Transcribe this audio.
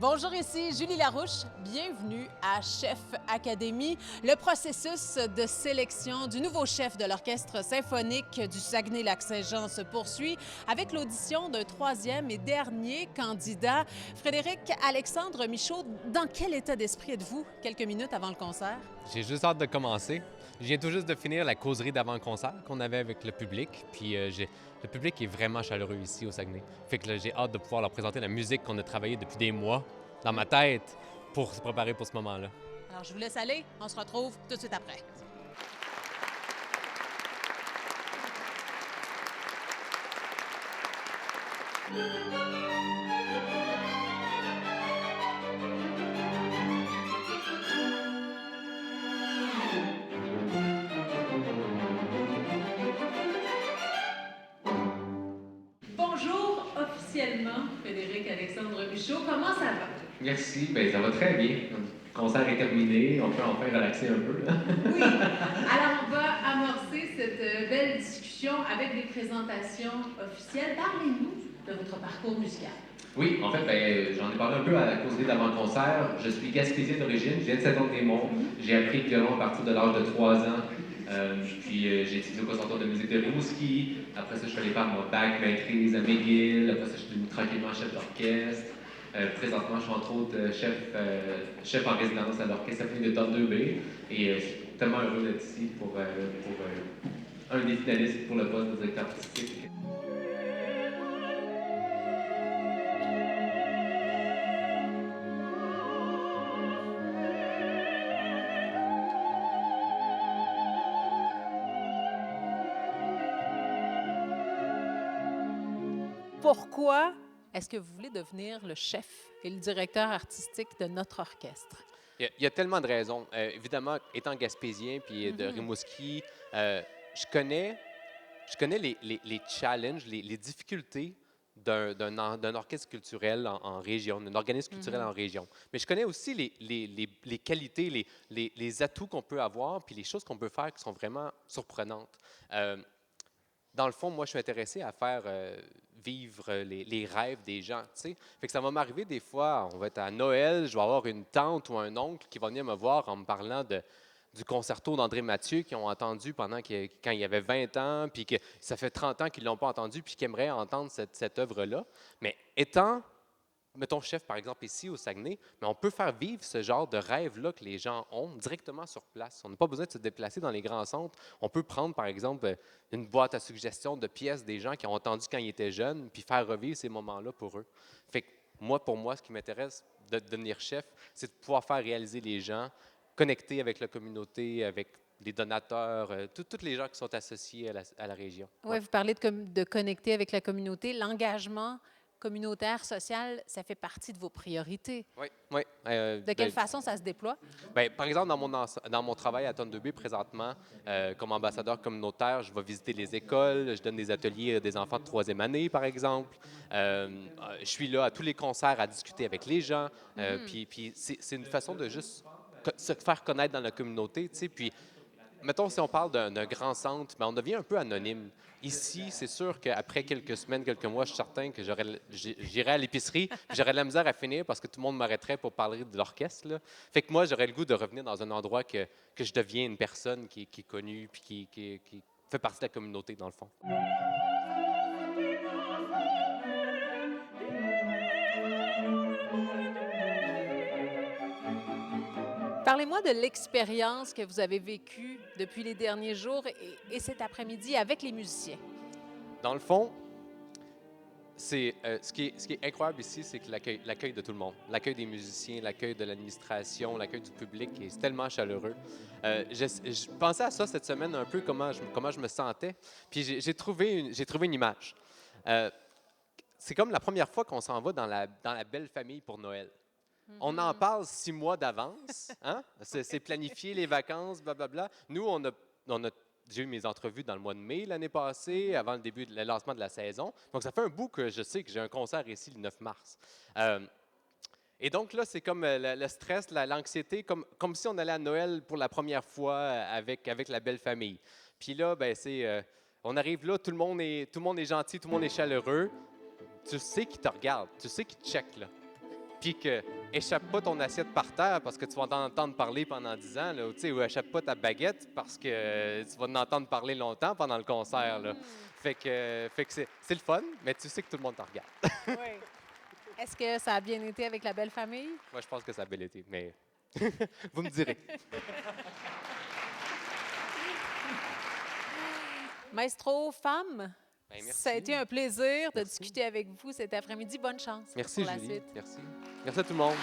Bonjour, ici Julie Larouche. Bienvenue à Chef Académie. Le processus de sélection du nouveau chef de l'Orchestre symphonique du Saguenay-Lac-Saint-Jean se poursuit avec l'audition d'un troisième et dernier candidat. Frédéric Alexandre Michaud, dans quel état d'esprit êtes-vous quelques minutes avant le concert? J'ai juste hâte de commencer. Je viens tout juste de finir la causerie d'avant-concert qu'on avait avec le public. Puis le public est vraiment chaleureux ici au Saguenay. Fait que là, j'ai hâte de pouvoir leur présenter la musique qu'on a travaillée depuis des mois dans ma tête pour se préparer pour ce moment-là. Alors, je vous laisse aller. On se retrouve tout de suite après. Bonjour officiellement, Frédéric Alexandre Michaud. Comment ça va? Merci, bien, ça va très bien. Le concert est terminé, on peut enfin relaxer un peu. Là. Oui. Alors, on va amorcer cette belle discussion avec des présentations officielles. Parlez-nous de votre parcours musical. Oui, en fait, ben, j'en ai parlé un peu à la causerie d'avant-concert. Je suis gaspésien d'origine, je viens de Saint-Anne-des-Monts. J'ai appris le violon à partir de l'âge de 3 ans. J'ai étudié au conservatoire de musique de Rimouski. Après ça, je suis allé faire mon bac maîtrise à McGill. Après ça, je suis devenu tranquillement chef d'orchestre. Présentement, je suis entre autres chef en résidence à l'Orchestre symphonique de Thunder Bay. Et je suis tellement heureux d'être ici pour un des finalistes pour le poste de directeur artistique. Pourquoi est-ce que vous voulez devenir le chef et le directeur artistique de notre orchestre? Il y a tellement de raisons. Évidemment, étant gaspésien puis de Rimouski, je connais, je connais les challenges, les difficultés d'un orchestre culturel en région, d'un organisme culturel en région. Mais je connais aussi les qualités, les atouts qu'on peut avoir, puis les choses qu'on peut faire qui sont vraiment surprenantes. Dans le fond, moi, je suis intéressé à faire vivre les rêves des gens, tu sais. Fait que ça va m'arriver des fois, on va être à Noël, je vais avoir une tante ou un oncle qui va venir me voir en me parlant du concerto d'André Mathieu qu'ils ont entendu quand il avait 20 ans, puis que ça fait 30 ans qu'ils ne l'ont pas entendu, puis qu'ils aimeraient entendre cette œuvre-là. Mais mettons, chef, par exemple, ici au Saguenay, mais on peut faire vivre ce genre de rêve-là que les gens ont directement sur place. On n'a pas besoin de se déplacer dans les grands centres. On peut prendre, par exemple, une boîte à suggestions de pièces des gens qui ont entendu quand ils étaient jeunes, puis faire revivre ces moments-là pour eux. Fait que pour moi, ce qui m'intéresse de devenir chef, c'est de pouvoir faire réaliser les gens, connecter avec la communauté, avec les donateurs, tous les gens qui sont associés à la région. Oui, vous parlez de connecter avec la communauté. L'engagement communautaire, social, ça fait partie de vos priorités. Oui, oui. De quelle façon ça se déploie? Bien, par exemple, dans mon travail à Thunder Bay présentement, comme ambassadeur communautaire, je vais visiter les écoles, je donne des ateliers à des enfants de troisième année, par exemple. Je suis là à tous les concerts à discuter avec les gens. Puis c'est une façon de juste se faire connaître dans la communauté, tu sais. Puis mettons, si on parle d'un grand centre, mais on devient un peu anonyme. Ici, c'est sûr qu'après quelques semaines, quelques mois, je suis certain que j'irai à l'épicerie, puis j'aurais de la misère à finir parce que tout le monde m'arrêterait pour parler de l'orchestre, là. Fait que moi, j'aurais le goût de revenir dans un endroit que je deviens une personne qui est connue, puis qui fait partie de la communauté, dans le fond. Parlez-moi de l'expérience que vous avez vécue depuis les derniers jours et cet après-midi avec les musiciens. Dans le fond, ce qui est incroyable ici, c'est que l'accueil de tout le monde, l'accueil des musiciens, l'accueil de l'administration, l'accueil du public est tellement chaleureux. Je pensais à ça cette semaine un peu, comment je me sentais, puis j'ai trouvé une image. Euh, c'est comme la première fois qu'on s'en va dans la belle famille pour Noël. On en parle 6 mois d'avance, hein? C'est planifié les vacances, blablabla. Nous, j'ai eu mes entrevues dans le mois de mai l'année passée, avant le lancement de la saison. Donc, ça fait un bout que je sais que j'ai un concert ici le 9 mars. Et donc là, c'est comme le stress, l'anxiété, comme si on allait à Noël pour la première fois avec la belle famille. Puis là, ben, on arrive là, tout le monde est gentil, tout le monde est chaleureux. Tu sais qu'ils te regardent, tu sais qu'ils te checkent là. puis que échappe pas ton assiette par terre parce que tu vas en entendre parler pendant 10 ans, là, ou échappe pas ta baguette parce que tu vas en entendre parler longtemps pendant le concert. Là. Fait que c'est le fun, mais tu sais que tout le monde te regarde. Oui. Est-ce que ça a bien été avec la belle famille? Moi, je pense que ça a bel été, mais vous me direz. Maestro, femme, Ben, merci. ça a été un plaisir de Merci. discuter avec vous cet après-midi. Bonne chance Merci, pour la Julie. suite. Merci. Merci à tout le monde.